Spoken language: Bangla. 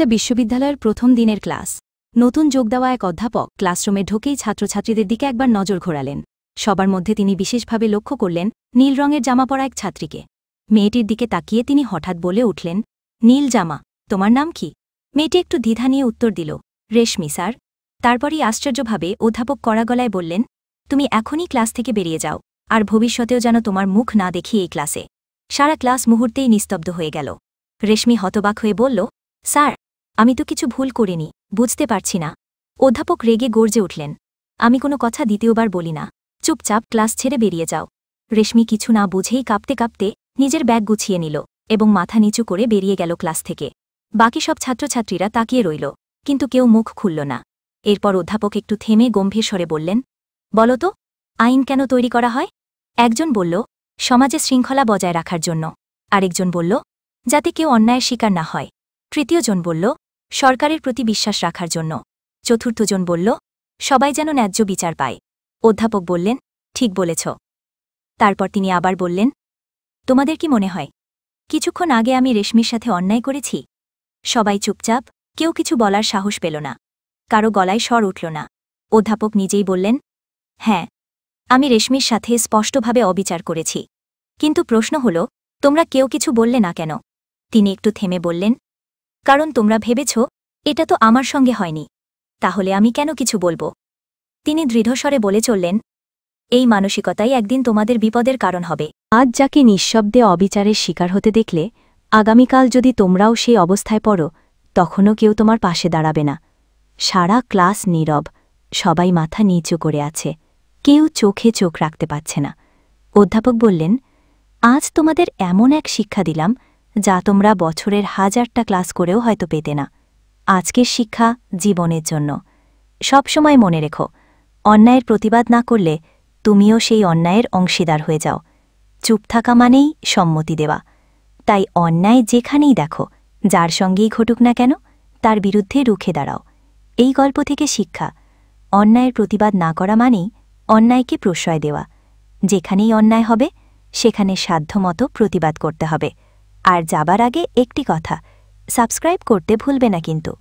একটা বিশ্ববিদ্যালয়ের প্রথম দিনের ক্লাস। নতুন যোগ দেওয়া এক অধ্যাপক ক্লাসরুমে ঢুকেই ছাত্রছাত্রীদের দিকে একবার নজর ঘোরালেন। সবার মধ্যে তিনি বিশেষভাবে লক্ষ্য করলেন নীল রঙের জামা পরা এক ছাত্রীকে। মেয়েটির দিকে তাকিয়ে তিনি হঠাৎ বলে উঠলেন, নীল জামা, তোমার নাম কি? মেয়েটি একটু দ্বিধা নিয়ে উত্তর দিল, রেশমি স্যার। তারপরই আশ্চর্যভাবে অধ্যাপক কড়া গলায় বললেন, তুমি এখনই ক্লাস থেকে বেরিয়ে যাও, আর ভবিষ্যতেও যেন তোমার মুখ না দেখি এই ক্লাসে। সারা ক্লাস মুহূর্তেই নিস্তব্ধ হয়ে গেল। রেশমি হতবাক হয়ে বলল, স্যার, আমি তো কিছু ভুল করিনি, বুঝতে পারছি না। অধ্যাপক রেগে গর্জে উঠলেন, আমি কোনো কথা দ্বিতীয়বার বলি না, চুপচাপ ক্লাস ছেড়ে বেরিয়ে যাও। রেশমি কিছু না বুঝেই কাঁপতে কাঁপতে নিজের ব্যাগ গুছিয়ে নিল এবং মাথা নিচু করে বেরিয়ে গেল ক্লাস থেকে। বাকি সব ছাত্রছাত্রীরা তাকিয়ে রইল, কিন্তু কেউ মুখ খুলল না। এরপর অধ্যাপক একটু থেমে গম্ভীর স্বরে বললেন, বলো তো, আইন কেন তৈরি করা হয়? একজন বলল, সমাজে শৃঙ্খলা বজায় রাখার জন্য। আরেকজন বলল, যাতে কেউ অন্যায়ের শিকার না হয়। তৃতীয়জন বলল, সরকারের প্রতি বিশ্বাস রাখার জন্য। চতুর্থজন বলল, সবাই যেন ন্যায্য বিচার পায়। অধ্যাপক বললেন, ঠিক বলেছ। তারপর তিনি আবার বললেন, তোমাদের কি মনে হয় কিছুক্ষণ আগে আমি রেশমির সাথে অন্যায় করেছি? সবাই চুপচাপ, কেউ কিছু বলার সাহস পেল না। কারো গলায় স্বর উঠল না। অধ্যাপক নিজেই বললেন, হ্যাঁ, আমি রেশমির সাথে স্পষ্টভাবে অবিচার করেছি। কিন্তু প্রশ্ন হল, তোমরা কেউ কিছু বললে না কেন? তিনি একটু থেমে বললেন, কারণ তোমরা ভেবেছ এটা তো আমার সঙ্গে হয়নি, তাহলে আমি কেন কিছু বলবো? তিনি দৃঢ়স্বরে বলে চললেন, এই মানসিকতাই একদিন তোমাদের বিপদের কারণ হবে। আজ যাকে নিঃশব্দে অবিচারের শিকার হতে দেখলে, আগামীকাল যদি তোমরাও সেই অবস্থায় পড়ো, তখনও কেউ তোমার পাশে দাঁড়াবে না। সারা ক্লাস নীরব, সবাই মাথা নিচু করে আছে, কেউ চোখে চোখ রাখতে পারছে না। অধ্যাপক বললেন, আজ তোমাদের এমন এক শিক্ষা দিলাম যা তোমরা বছরের 1000টা ক্লাস করেও হয়তো পেতে না। আজকের শিক্ষা জীবনের জন্য। সবসময় মনে রেখো, অন্যায়ের প্রতিবাদ না করলে তুমিও সেই অন্যায়ের অংশীদার হয়ে যাও। চুপ থাকা মানেই সম্মতি দেওয়া। তাই অন্যায় যেখানেই দেখো, যার সঙ্গেই ঘটুক না কেন, তার বিরুদ্ধে রুখে দাঁড়াও। এই গল্প থেকে শিক্ষা, অন্যায়ের প্রতিবাদ না করা মানেই অন্যায়কে প্রশ্রয় দেওয়া। যেখানেই অন্যায় হবে সেখানে সাধ্যমতো প্রতিবাদ করতে হবে। আর যাবার আগে একটি কথা, সাবস্ক্রাইব করতে ভুলবে না কিন্তু।